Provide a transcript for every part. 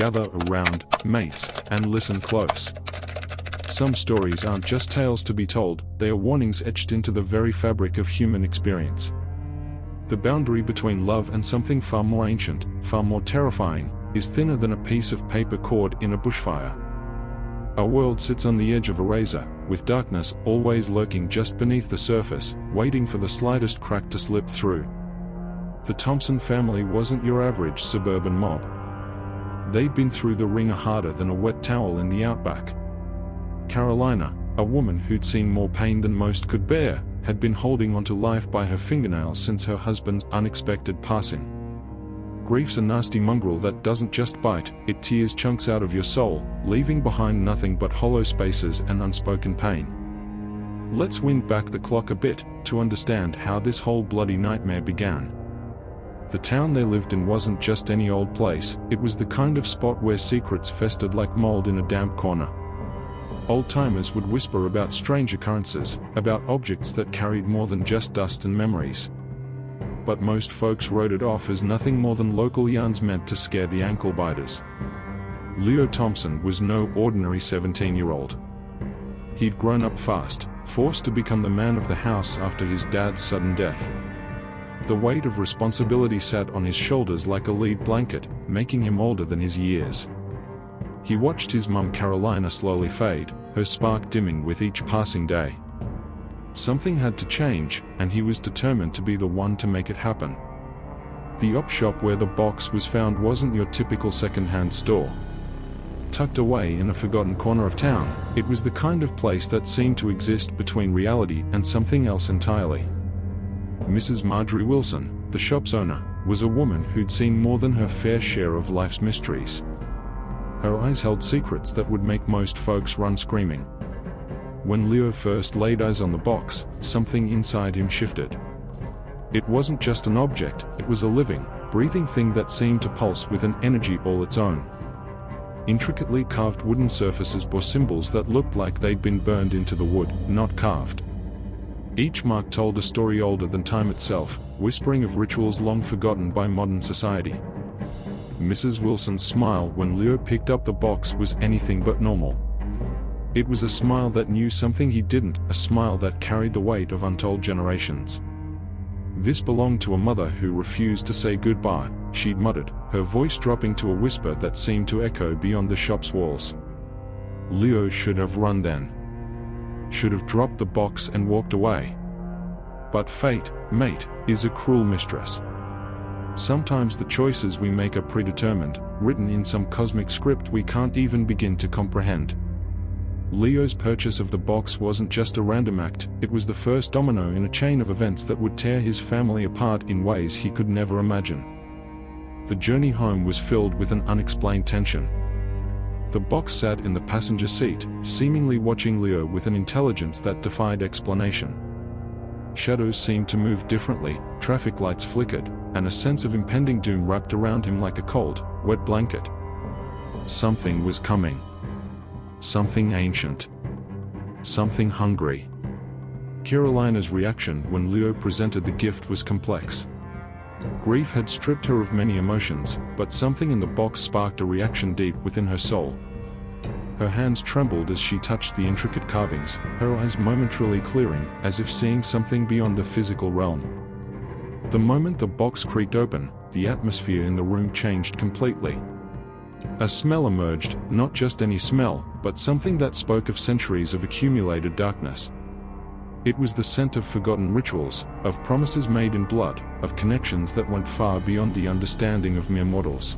Gather around, mates, and listen close. Some stories aren't just tales to be told, they are warnings etched into the very fabric of human experience. The boundary between love and something far more ancient, far more terrifying, is thinner than a piece of paper cord in a bushfire. Our world sits on the edge of a razor, with darkness always lurking just beneath the surface, waiting for the slightest crack to slip through. The Thompson family wasn't your average suburban mob. They'd been through the ringer harder than a wet towel in the outback. Carolina, a woman who'd seen more pain than most could bear, had been holding onto life by her fingernails since her husband's unexpected passing. Grief's a nasty mongrel that doesn't just bite, it tears chunks out of your soul, leaving behind nothing but hollow spaces and unspoken pain. Let's wind back the clock a bit, to understand how this whole bloody nightmare began. The town they lived in wasn't just any old place, it was the kind of spot where secrets festered like mold in a damp corner. Old-timers would whisper about strange occurrences, about objects that carried more than just dust and memories. But most folks wrote it off as nothing more than local yarns meant to scare the ankle-biters. Leo Thompson was no ordinary 17-year-old. He'd grown up fast, forced to become the man of the house after his dad's sudden death. The weight of responsibility sat on his shoulders like a lead blanket, making him older than his years. He watched his mum Carolina slowly fade, her spark dimming with each passing day. Something had to change, and he was determined to be the one to make it happen. The op shop where the box was found wasn't your typical second-hand store. Tucked away in a forgotten corner of town, it was the kind of place that seemed to exist between reality and something else entirely. Mrs. Marjorie Wilson, the shop's owner, was a woman who'd seen more than her fair share of life's mysteries. Her eyes held secrets that would make most folks run screaming. When Leo first laid eyes on the box, something inside him shifted. It wasn't just an object, it was a living, breathing thing that seemed to pulse with an energy all its own. Intricately carved wooden surfaces bore symbols that looked like they'd been burned into the wood, not carved. Each mark told a story older than time itself, whispering of rituals long forgotten by modern society. Mrs. Wilson's smile when Leo picked up the box was anything but normal. It was a smile that knew something he didn't, a smile that carried the weight of untold generations. This belonged to a mother who refused to say goodbye, she'd muttered, her voice dropping to a whisper that seemed to echo beyond the shop's walls. Leo should have run then. Should have dropped the box and walked away. But fate, mate, is a cruel mistress. Sometimes the choices we make are predetermined, written in some cosmic script we can't even begin to comprehend. Leo's purchase of the box wasn't just a random act, it was the first domino in a chain of events that would tear his family apart in ways he could never imagine. The journey home was filled with an unexplained tension. The box sat in the passenger seat, seemingly watching Leo with an intelligence that defied explanation. Shadows seemed to move differently, traffic lights flickered, and a sense of impending doom wrapped around him like a cold, wet blanket. Something was coming. Something ancient. Something hungry. Carolina's reaction when Leo presented the gift was complex. Grief had stripped her of many emotions, but something in the box sparked a reaction deep within her soul. Her hands trembled as she touched the intricate carvings, her eyes momentarily clearing, as if seeing something beyond the physical realm. The moment the box creaked open, the atmosphere in the room changed completely. A smell emerged, not just any smell, but something that spoke of centuries of accumulated darkness. It was the scent of forgotten rituals, of promises made in blood, of connections that went far beyond the understanding of mere mortals.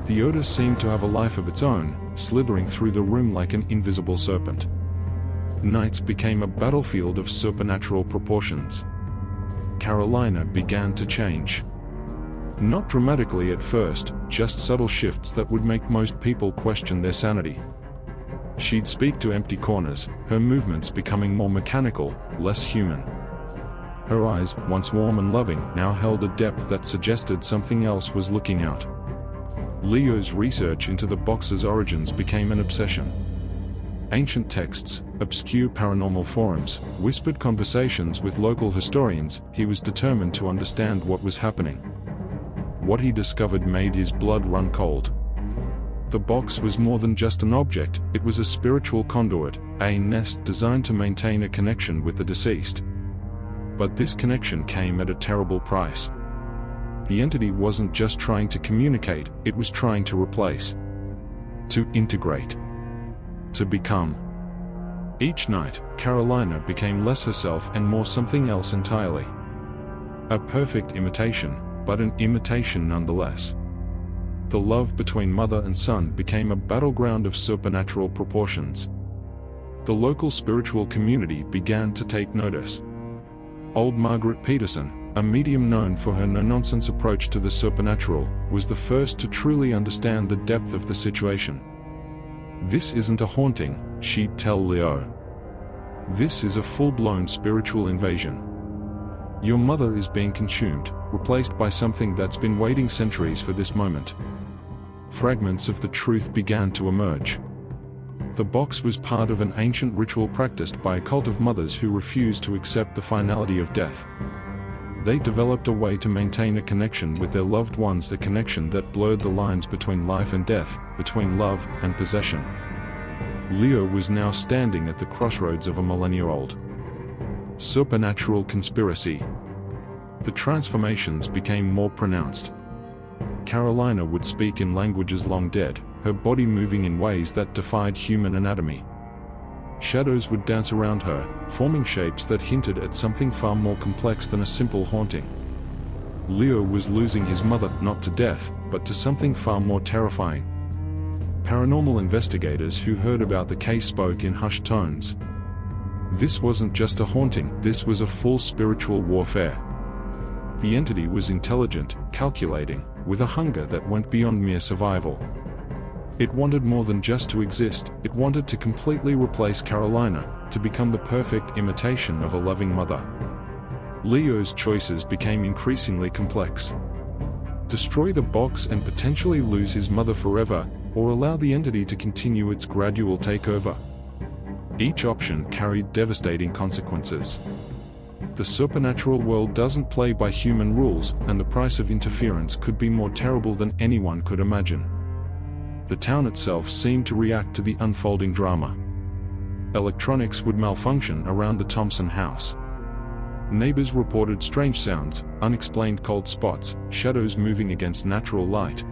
The odor seemed to have a life of its own, slithering through the room like an invisible serpent. Nights became a battlefield of supernatural proportions. Carolina began to change. Not dramatically at first, just subtle shifts that would make most people question their sanity. She'd speak to empty corners, her movements becoming more mechanical, less human. Her eyes, once warm and loving, now held a depth that suggested something else was looking out. Leo's research into the box's origins became an obsession. Ancient texts, obscure paranormal forums, whispered conversations with local historians, he was determined to understand what was happening. What he discovered made his blood run cold. The box was more than just an object, it was a spiritual conduit, a nest designed to maintain a connection with the deceased. But this connection came at a terrible price. The entity wasn't just trying to communicate, it was trying to replace, to integrate, to become. Each night, Carolina became less herself and more something else entirely. A perfect imitation, but an imitation nonetheless. The love between mother and son became a battleground of supernatural proportions. The local spiritual community began to take notice. Old Margaret Peterson, a medium known for her no-nonsense approach to the supernatural, was the first to truly understand the depth of the situation. "This isn't a haunting," she'd tell Leo. "This is a full-blown spiritual invasion. Your mother is being consumed, replaced by something that's been waiting centuries for this moment." Fragments of the truth began to emerge. The box was part of an ancient ritual practiced by a cult of mothers who refused to accept the finality of death. They developed a way to maintain a connection with their loved ones, a connection that blurred the lines between life and death, between love and possession. Leo was now standing at the crossroads of a millennia-old supernatural conspiracy. The transformations became more pronounced. Carolina would speak in languages long dead, her body moving in ways that defied human anatomy. Shadows would dance around her, forming shapes that hinted at something far more complex than a simple haunting. Leo was losing his mother not to death, but to something far more terrifying. Paranormal investigators who heard about the case spoke in hushed tones. This wasn't just a haunting, this was a full spiritual warfare. The entity was intelligent, calculating, with a hunger that went beyond mere survival. It wanted more than just to exist, it wanted to completely replace Carolina, to become the perfect imitation of a loving mother. Leo's choices became increasingly complex. Destroy the box and potentially lose his mother forever, or allow the entity to continue its gradual takeover. Each option carried devastating consequences. The supernatural world doesn't play by human rules, and the price of interference could be more terrible than anyone could imagine. The town itself seemed to react to the unfolding drama. Electronics would malfunction around the Thompson house. Neighbors reported strange sounds, unexplained cold spots, shadows moving against natural light.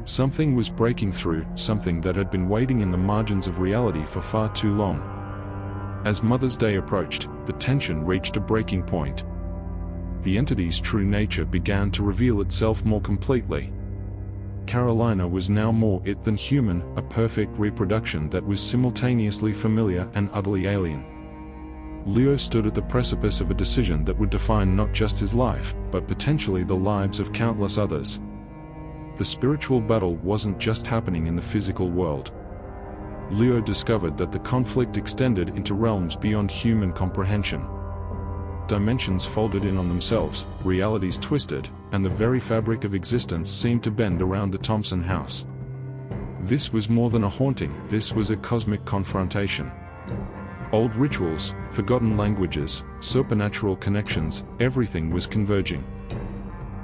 Something was breaking through, something that had been waiting in the margins of reality for far too long. As Mother's Day approached, the tension reached a breaking point. The entity's true nature began to reveal itself more completely. Carolina was now more it than human, a perfect reproduction that was simultaneously familiar and utterly alien. Leo stood at the precipice of a decision that would define not just his life, but potentially the lives of countless others. The spiritual battle wasn't just happening in the physical world. Leo discovered that the conflict extended into realms beyond human comprehension. Dimensions folded in on themselves, realities twisted, and the very fabric of existence seemed to bend around the Thompson house. This was more than a haunting, this was a cosmic confrontation. Old rituals, forgotten languages, supernatural connections, everything was converging.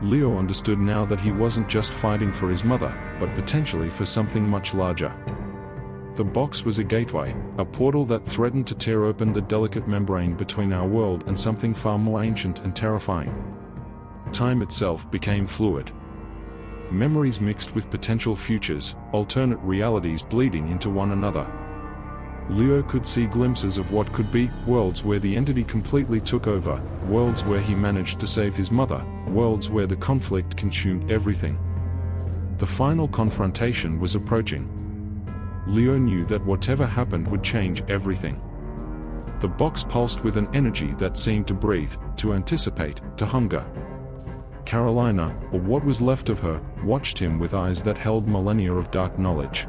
Leo understood now that he wasn't just fighting for his mother, but potentially for something much larger. The box was a gateway, a portal that threatened to tear open the delicate membrane between our world and something far more ancient and terrifying. Time itself became fluid. Memories mixed with potential futures, alternate realities bleeding into one another. Leo could see glimpses of what could be, worlds where the entity completely took over, worlds where he managed to save his mother, worlds where the conflict consumed everything. The final confrontation was approaching. Leo knew that whatever happened would change everything. The box pulsed with an energy that seemed to breathe, to anticipate, to hunger. Carolina, or what was left of her, watched him with eyes that held millennia of dark knowledge.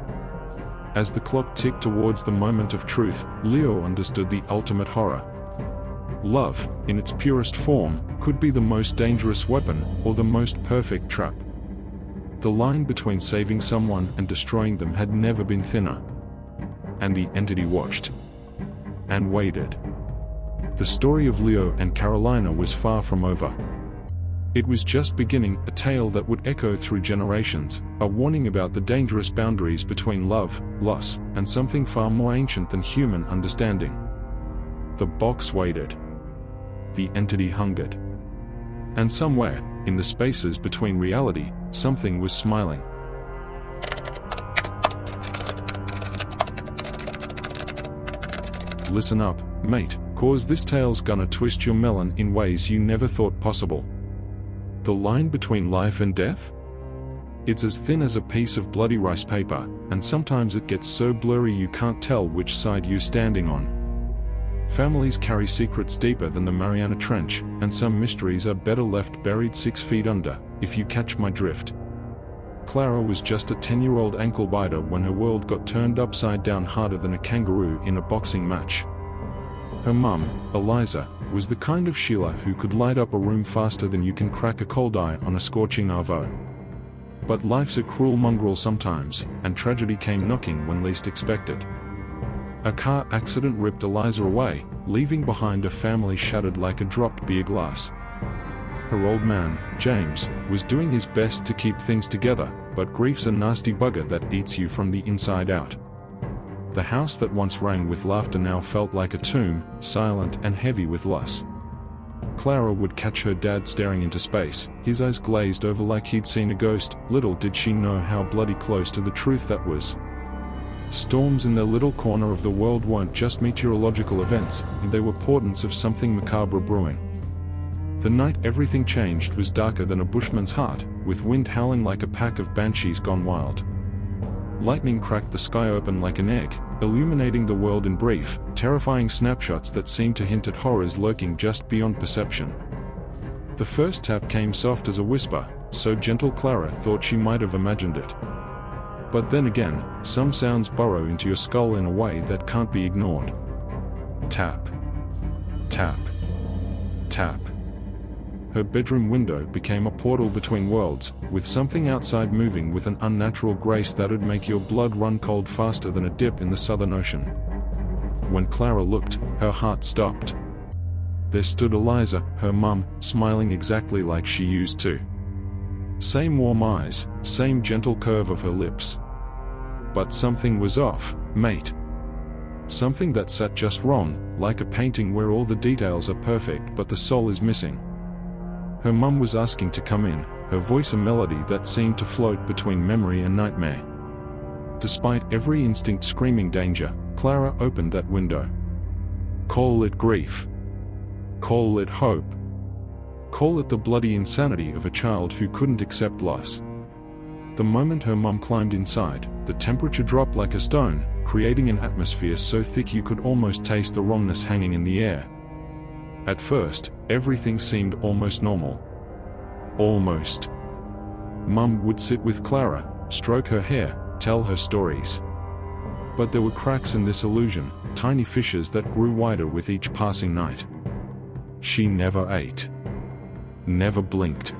As the clock ticked towards the moment of truth, Leo understood the ultimate horror. Love, in its purest form, could be the most dangerous weapon, or the most perfect trap. The line between saving someone and destroying them had never been thinner. And the entity watched. And waited. The story of Leo and Carolina was far from over. It was just beginning, a tale that would echo through generations, a warning about the dangerous boundaries between love, loss, and something far more ancient than human understanding. The box waited. The entity hungered. And somewhere, in the spaces between reality, something was smiling. Listen up, mate, cause this tale's gonna twist your melon in ways you never thought possible. The line between life and death? It's as thin as a piece of bloody rice paper, and sometimes it gets so blurry you can't tell which side you're standing on. Families carry secrets deeper than the Mariana Trench, and some mysteries are better left buried 6 feet under, if you catch my drift. Clara was just a 10-year-old ankle biter when her world got turned upside down harder than a kangaroo in a boxing match. Her mum, Eliza, was the kind of Sheila who could light up a room faster than you can crack a cold eye on a scorching arvo. But life's a cruel mongrel sometimes, and tragedy came knocking when least expected. A car accident ripped Eliza away, leaving behind a family shattered like a dropped beer glass. Her old man, James, was doing his best to keep things together, but grief's a nasty bugger that eats you from the inside out. The house that once rang with laughter now felt like a tomb, silent and heavy with loss. Clara would catch her dad staring into space, his eyes glazed over like he'd seen a ghost. Little did she know how bloody close to the truth that was. Storms in their little corner of the world weren't just meteorological events, they were portents of something macabre brewing. The night everything changed was darker than a bushman's heart, with wind howling like a pack of banshees gone wild. Lightning cracked the sky open like an egg, illuminating the world in brief, terrifying snapshots that seemed to hint at horrors lurking just beyond perception. The first tap came soft as a whisper, so gentle Clara thought she might have imagined it. But then again, some sounds burrow into your skull in a way that can't be ignored. Tap. Tap. Tap. Her bedroom window became a portal between worlds, with something outside moving with an unnatural grace that'd make your blood run cold faster than a dip in the Southern Ocean. When Clara looked, her heart stopped. There stood Eliza, her mum, smiling exactly like she used to. Same warm eyes, same gentle curve of her lips. But something was off, mate. Something that sat just wrong, like a painting where all the details are perfect but the soul is missing. Her mum was asking to come in, her voice a melody that seemed to float between memory and nightmare. Despite every instinct screaming danger, Clara opened that window. Call it grief. Call it hope. Call it the bloody insanity of a child who couldn't accept loss. The moment her mum climbed inside, the temperature dropped like a stone, creating an atmosphere so thick you could almost taste the wrongness hanging in the air. At first, everything seemed almost normal. Almost. Mum would sit with Clara, stroke her hair, tell her stories. But there were cracks in this illusion, tiny fissures that grew wider with each passing night. She never ate. Never blinked.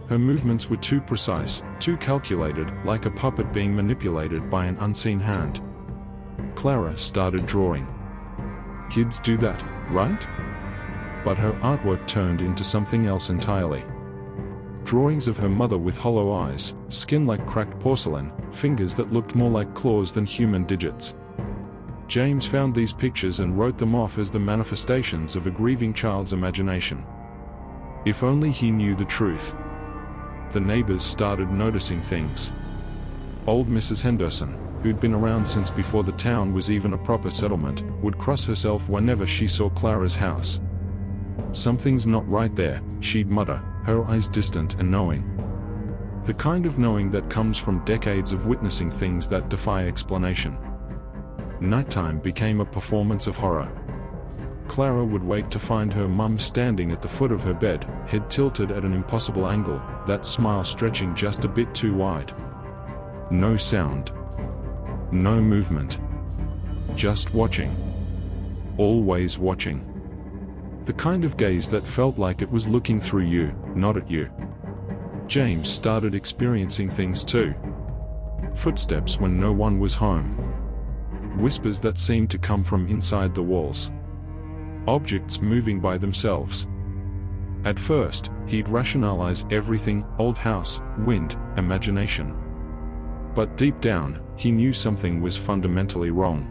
Her movements were too precise, too calculated, like a puppet being manipulated by an unseen hand. Clara started drawing. Kids do that, right? But her artwork turned into something else entirely. Drawings of her mother with hollow eyes, skin like cracked porcelain, fingers that looked more like claws than human digits. James found these pictures and wrote them off as the manifestations of a grieving child's imagination. If only he knew the truth. The neighbors started noticing things. Old Mrs. Henderson, who'd been around since before the town was even a proper settlement, would cross herself whenever she saw Clara's house. Something's not right there, she'd mutter, her eyes distant and knowing. The kind of knowing that comes from decades of witnessing things that defy explanation. Nighttime became a performance of horror. Clara would wait to find her mum standing at the foot of her bed, head tilted at an impossible angle, that smile stretching just a bit too wide. No sound. No movement. Just watching. Always watching. The kind of gaze that felt like it was looking through you, not at you. James started experiencing things too. Footsteps when no one was home. Whispers that seemed to come from inside the walls. Objects moving by themselves. At first, he'd rationalize everything: old house, wind, imagination. But deep down, he knew something was fundamentally wrong.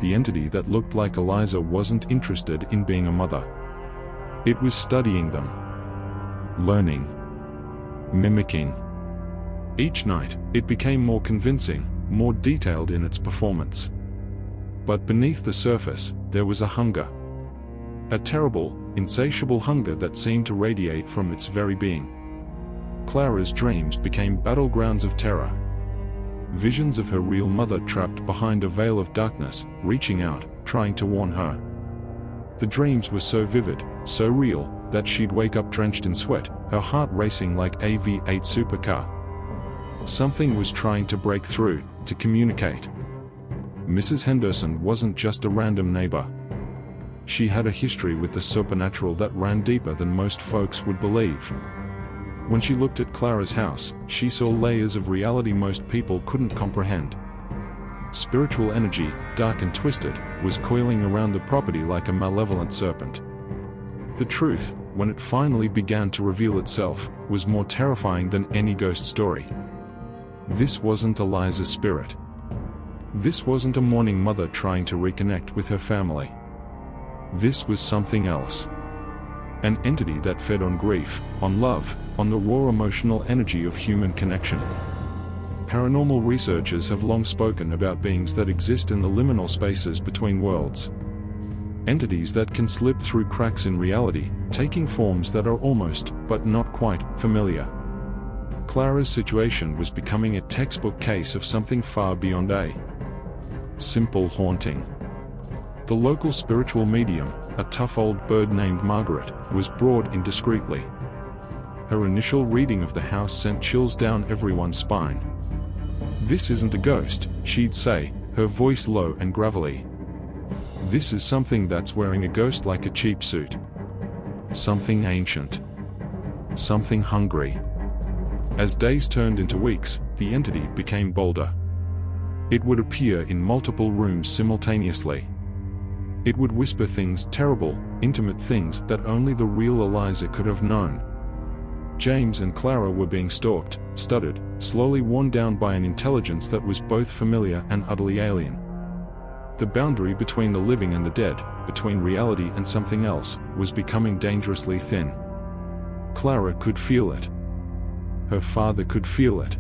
The entity that looked like Eliza wasn't interested in being a mother. It was studying them. Learning. Mimicking. Each night, it became more convincing, more detailed in its performance. But beneath the surface, there was a hunger. A terrible, insatiable hunger that seemed to radiate from its very being. Clara's dreams became battlegrounds of terror. Visions of her real mother trapped behind a veil of darkness, reaching out, trying to warn her. The dreams were so vivid, so real, that she'd wake up drenched in sweat, her heart racing like a V8 supercar. Something was trying to break through, to communicate. Mrs. Henderson wasn't just a random neighbor. She had a history with the supernatural that ran deeper than most folks would believe. When she looked at Clara's house, she saw layers of reality most people couldn't comprehend. Spiritual energy, dark and twisted, was coiling around the property like a malevolent serpent. The truth, when it finally began to reveal itself, was more terrifying than any ghost story. This wasn't Eliza's spirit. This wasn't a mourning mother trying to reconnect with her family. This was something else. An entity that fed on grief, on love, on the raw emotional energy of human connection. Paranormal researchers have long spoken about beings that exist in the liminal spaces between worlds. Entities that can slip through cracks in reality, taking forms that are almost, but not quite, familiar. Clara's situation was becoming a textbook case of something far beyond a simple haunting. The local spiritual medium, a tough old bird named Margaret, was brought in discreetly. Her initial reading of the house sent chills down everyone's spine. "This isn't a ghost," she'd say, her voice low and gravelly. "This is something that's wearing a ghost like a cheap suit. Something ancient. Something hungry." As days turned into weeks, the entity became bolder. It would appear in multiple rooms simultaneously. It would whisper things, terrible, intimate things that only the real Eliza could have known. James and Clara were being stalked, studied, slowly worn down by an intelligence that was both familiar and utterly alien. The boundary between the living and the dead, between reality and something else, was becoming dangerously thin. Clara could feel it. Her father could feel it.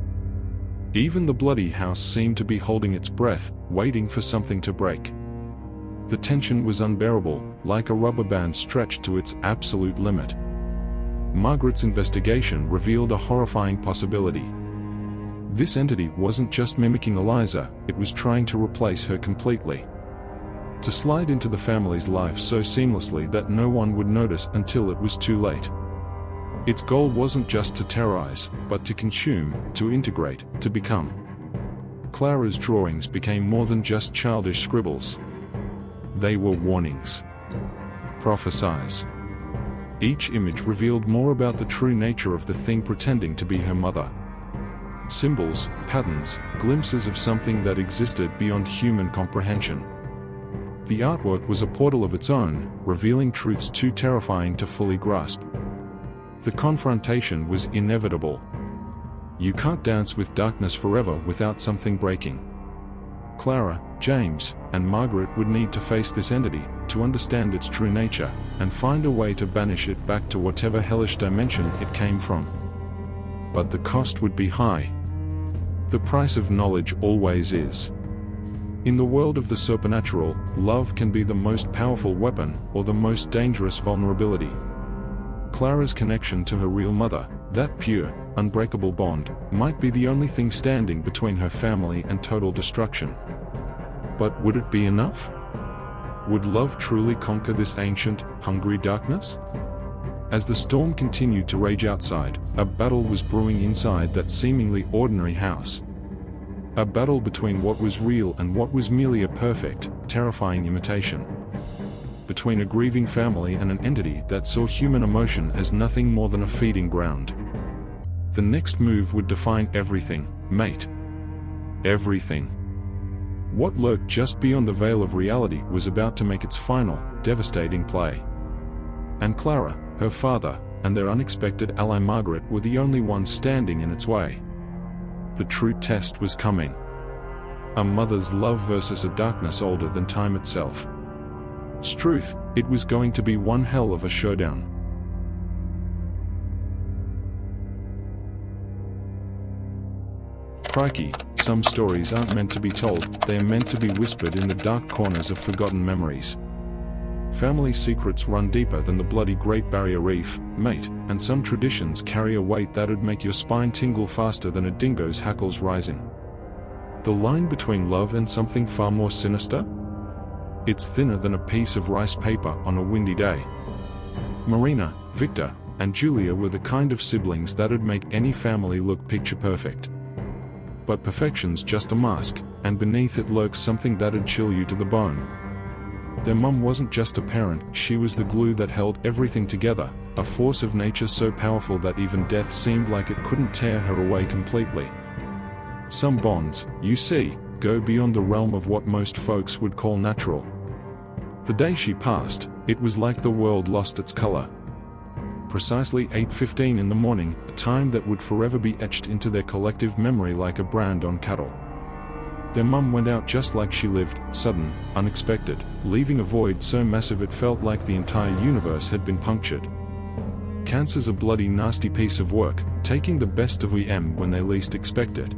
Even the bloody house seemed to be holding its breath, waiting for something to break. The tension was unbearable, like a rubber band stretched to its absolute limit. Margaret's investigation revealed a horrifying possibility. This entity wasn't just mimicking Eliza, it was trying to replace her completely. To slide into the family's life so seamlessly that no one would notice until it was too late. Its goal wasn't just to terrorize, but to consume, to integrate, to become. Clara's drawings became more than just childish scribbles. They were warnings. Prophesies. Each image revealed more about the true nature of the thing pretending to be her mother. Symbols, patterns, glimpses of something that existed beyond human comprehension. The artwork was a portal of its own, revealing truths too terrifying to fully grasp. The confrontation was inevitable. You can't dance with darkness forever without something breaking. Clara, James, and Margaret would need to face this entity, to understand its true nature, and find a way to banish it back to whatever hellish dimension it came from. But the cost would be high. The price of knowledge always is. In the world of the supernatural, love can be the most powerful weapon, or the most dangerous vulnerability. Clara's connection to her real mother, that pure, unbreakable bond, might be the only thing standing between her family and total destruction. But would it be enough? Would love truly conquer this ancient, hungry darkness? As the storm continued to rage outside, a battle was brewing inside that seemingly ordinary house. A battle between what was real and what was merely a perfect, terrifying imitation. Between a grieving family and an entity that saw human emotion as nothing more than a feeding ground. The next move would define everything, mate. Everything. What lurked just beyond the veil of reality was about to make its final, devastating play. And Clara, her father, and their unexpected ally Margaret were the only ones standing in its way. The true test was coming. A mother's love versus a darkness older than time itself. Struth, it was going to be one hell of a showdown. Crikey, some stories aren't meant to be told, they are meant to be whispered in the dark corners of forgotten memories. Family secrets run deeper than the bloody Great Barrier Reef, mate, and some traditions carry a weight that'd make your spine tingle faster than a dingo's hackles rising. The line between love and something far more sinister? It's thinner than a piece of rice paper on a windy day. Marina, Victor, and Julia were the kind of siblings that'd make any family look picture perfect. But perfection's just a mask, and beneath it lurks something that'd chill you to the bone. Their mum wasn't just a parent, she was the glue that held everything together, a force of nature so powerful that even death seemed like it couldn't tear her away completely. Some bonds, you see, go beyond the realm of what most folks would call natural. The day she passed, it was like the world lost its color. Precisely 8:15 in the morning, a time that would forever be etched into their collective memory like a brand on cattle. Their mum went out just like she lived, sudden, unexpected, leaving a void so massive it felt like the entire universe had been punctured. Cancer's a bloody nasty piece of work, taking the best of them when they least expect it.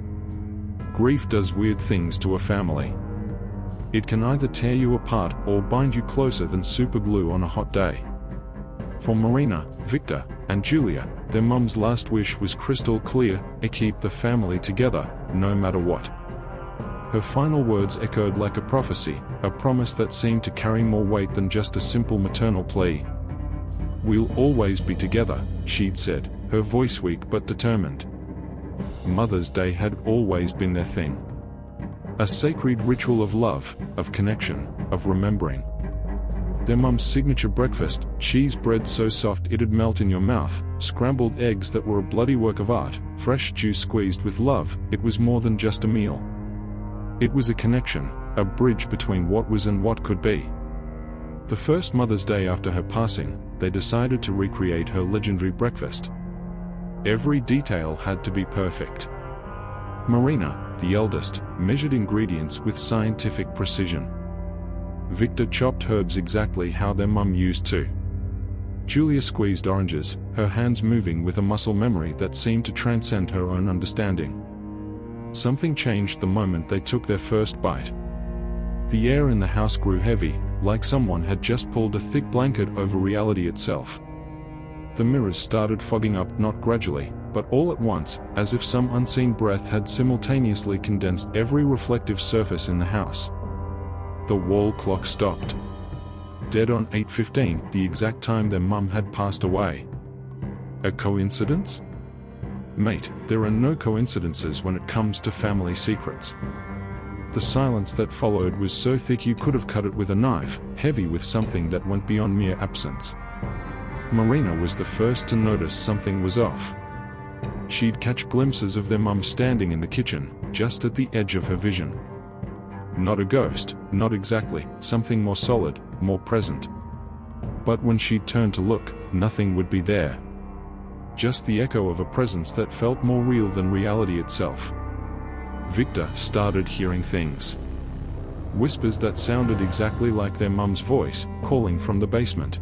Grief does weird things to a family. It can either tear you apart or bind you closer than superglue on a hot day. For Marina, Victor, and Julia, their mum's last wish was crystal clear: keep the family together, no matter what. Her final words echoed like a prophecy, a promise that seemed to carry more weight than just a simple maternal plea. "We'll always be together," she'd said, her voice weak but determined. Mother's Day had always been their thing. A sacred ritual of love, of connection, of remembering. Their mum's signature breakfast, cheese bread so soft it'd melt in your mouth, scrambled eggs that were a bloody work of art, fresh juice squeezed with love, it was more than just a meal. It was a connection, a bridge between what was and what could be. The first Mother's Day after her passing, they decided to recreate her legendary breakfast. Every detail had to be perfect. Marina, the eldest, measured ingredients with scientific precision. Victor chopped herbs exactly how their mum used to. Julia squeezed oranges, her hands moving with a muscle memory that seemed to transcend her own understanding. Something changed the moment they took their first bite. The air in the house grew heavy, like someone had just pulled a thick blanket over reality itself. The mirrors started fogging up, not gradually, but all at once, as if some unseen breath had simultaneously condensed every reflective surface in the house. The wall clock stopped. Dead on 8:15, the exact time their mum had passed away. A coincidence? Mate, there are no coincidences when it comes to family secrets. The silence that followed was so thick you could have cut it with a knife, heavy with something that went beyond mere absence. Marina was the first to notice something was off. She'd catch glimpses of their mum standing in the kitchen, just at the edge of her vision. Not a ghost, not exactly, something more solid, more present. But when she'd turn to look, nothing would be there. Just the echo of a presence that felt more real than reality itself. Victor started hearing things. Whispers that sounded exactly like their mum's voice, calling from the basement.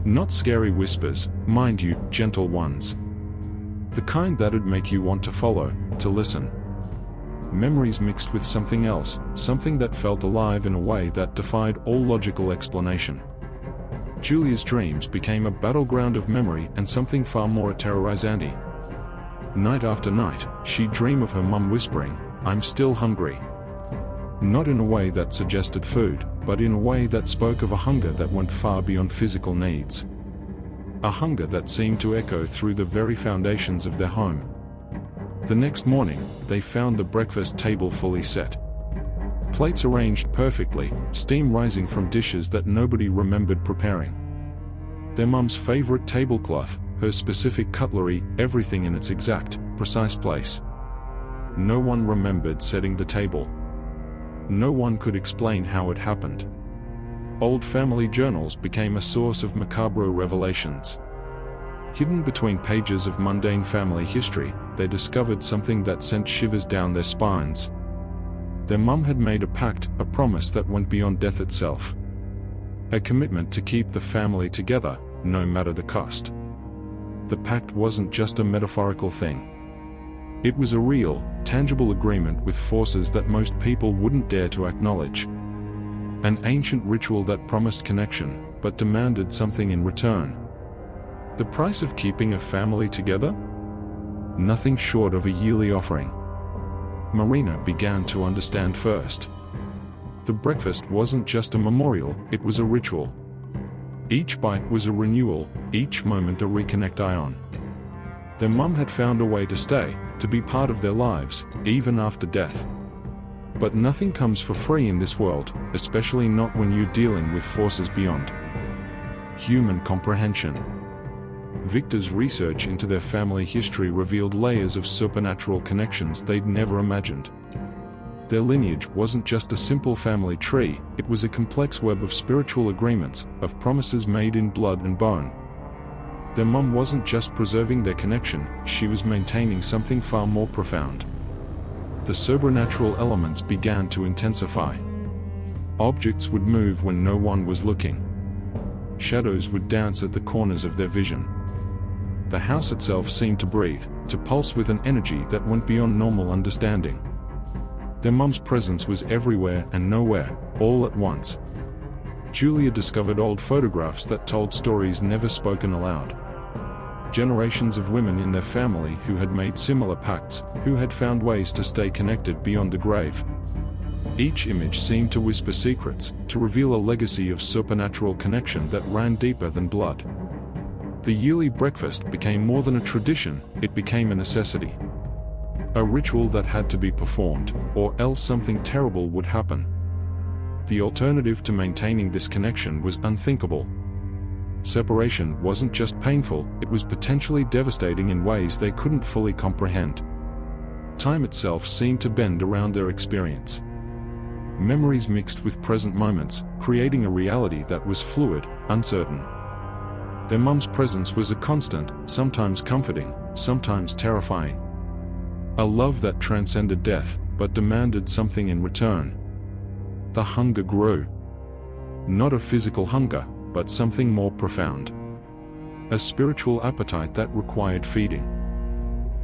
Not scary whispers, mind you, gentle ones. The kind that'd make you want to follow, to listen. Memories mixed with something else, something that felt alive in a way that defied all logical explanation. Julia's dreams became a battleground of memory and something far more terrorizing. Night after night, she'd dream of her mum whispering, "I'm still hungry." Not in a way that suggested food, but in a way that spoke of a hunger that went far beyond physical needs. A hunger that seemed to echo through the very foundations of their home. The next morning, they found the breakfast table fully set. Plates arranged perfectly, steam rising from dishes that nobody remembered preparing. Their mum's favorite tablecloth, her specific cutlery, everything in its exact, precise place. No one remembered setting the table. No one could explain how it happened. Old family journals became a source of macabre revelations. Hidden between pages of mundane family history, they discovered something that sent shivers down their spines. Their mum had made a pact, a promise that went beyond death itself. A commitment to keep the family together, no matter the cost. The pact wasn't just a metaphorical thing. It was a real, tangible agreement with forces that most people wouldn't dare to acknowledge. An ancient ritual that promised connection, but demanded something in return. The price of keeping a family together? Nothing short of a yearly offering. Marina began to understand first. The breakfast wasn't just a memorial, it was a ritual. Each bite was a renewal, each moment a reconnect ion. Their mum had found a way to stay, to be part of their lives, even after death. But nothing comes for free in this world, especially not when you're dealing with forces beyond human comprehension. Victor's research into their family history revealed layers of supernatural connections they'd never imagined. Their lineage wasn't just a simple family tree, it was a complex web of spiritual agreements, of promises made in blood and bone. Their mum wasn't just preserving their connection, she was maintaining something far more profound. The supernatural elements began to intensify. Objects would move when no one was looking. Shadows would dance at the corners of their vision. The house itself seemed to breathe, to pulse with an energy that went beyond normal understanding. Their mum's presence was everywhere and nowhere, all at once. Julia discovered old photographs that told stories never spoken aloud. Generations of women in their family who had made similar pacts, who had found ways to stay connected beyond the grave. Each image seemed to whisper secrets, to reveal a legacy of supernatural connection that ran deeper than blood. The yearly breakfast became more than a tradition, it became a necessity. A ritual that had to be performed, or else something terrible would happen. The alternative to maintaining this connection was unthinkable. Separation wasn't just painful, it was potentially devastating in ways they couldn't fully comprehend. Time itself seemed to bend around their experience. Memories mixed with present moments, creating a reality that was fluid, uncertain. Their mum's presence was a constant, sometimes comforting, sometimes terrifying. A love that transcended death, but demanded something in return. The hunger grew. Not a physical hunger, but something more profound. A spiritual appetite that required feeding.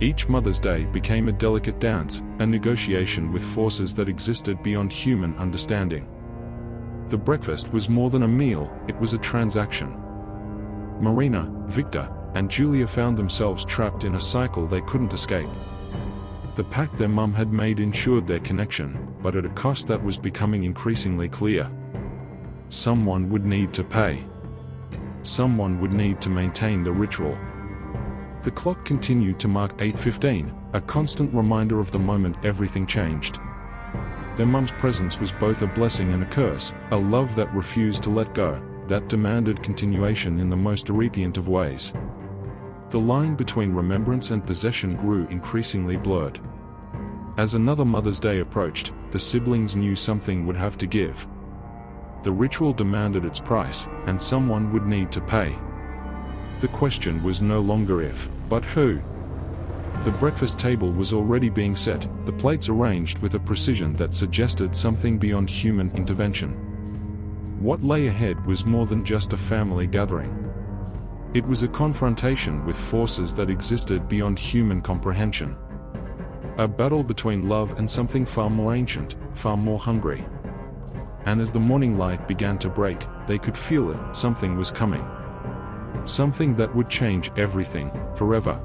Each Mother's Day became a delicate dance, a negotiation with forces that existed beyond human understanding. The breakfast was more than a meal, it was a transaction. Marina, Victor, and Julia found themselves trapped in a cycle they couldn't escape. The pact their mum had made ensured their connection, but at a cost that was becoming increasingly clear. Someone would need to pay. Someone would need to maintain the ritual. The clock continued to mark 8:15, a constant reminder of the moment everything changed. Their mum's presence was both a blessing and a curse, a love that refused to let go, that demanded continuation in the most radiant of ways. The line between remembrance and possession grew increasingly blurred. As another Mother's Day approached, the siblings knew something would have to give. The ritual demanded its price, and someone would need to pay. The question was no longer if, but who. The breakfast table was already being set, the plates arranged with a precision that suggested something beyond human intervention. What lay ahead was more than just a family gathering. It was a confrontation with forces that existed beyond human comprehension. A battle between love and something far more ancient, far more hungry. And as the morning light began to break, they could feel it, something was coming. Something that would change everything, forever.